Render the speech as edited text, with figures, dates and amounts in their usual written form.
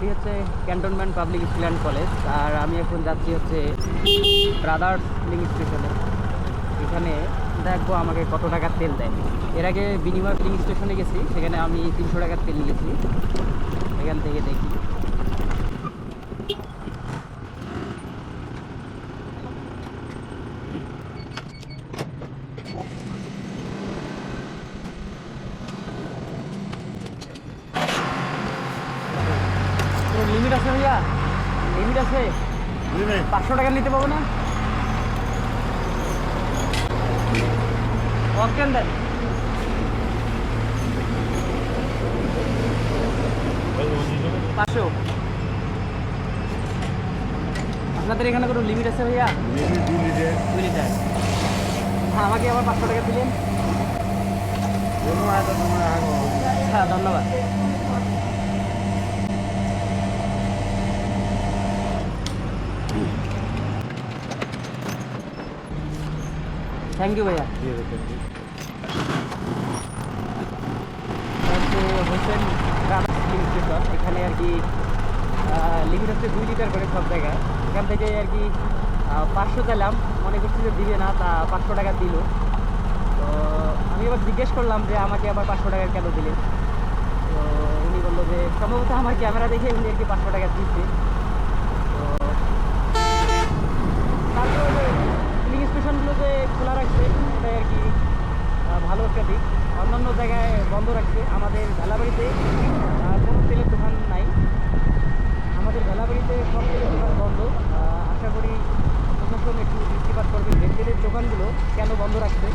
এটি হচ্ছে cantonment public school and college. আর আমি এখন যাচ্ছি হচ্ছে ব্রাদার্স ফিলিং স্টেশনে। এখানে দেখবো আমাকে কত টাকার তেল দেয়। এর আগে বিনিময় ফিলিং স্টেশনে গেছি, সেখানে আমি 300 টাকার তেল নিয়েছি। এখান থেকে দেখি কোনো লিমিট আছে ভাইয়া, লিমিট আছে? 500 টাকা নিতে পাবো না? অকেন দেন। আপনাদের এখানে কোনো লিমিট আছে ভাইয়া? 2 লিটার। হ্যাঁ, আমাকে আবার 500 টাকা দিলেন। হ্যাঁ, ধন্যবাদ। থ্যাংক ইউ ভাইয়া। হোসেন স্টেশন, এখানে আর কি লিমিট হচ্ছে 2 লিটার করে সব জায়গায়। এখান থেকে আর কি 500 চাইলাম, মনে করছি যে দিবে না, তা 500 টাকা দিল। তো আমি এবার জিজ্ঞেস করলাম যে আমাকে আবার 500 টাকা কেন দিলেন। তো উনি বললো যে সম্ভবত আমার ক্যামেরা দেখে উনি আর কি 500 টাকা দিচ্ছে। তো তারপরে ফিলিং স্টেশনগুলো যে খোলা রাখছে এটাই আর কি ভালো একটা দিক। অন্যান্য জায়গায় বন্ধ রাখছে। আমাদের ভেলাবাড়িতে কোনো তেলের দোকান নাই, আমাদের ভেলাবাড়িতে সব তেলের দোকান বন্ধ। আশা করি প্রশাসন একটু দৃষ্টিপাত করবে যে তেলের দোকানগুলো কেন বন্ধ রাখছে।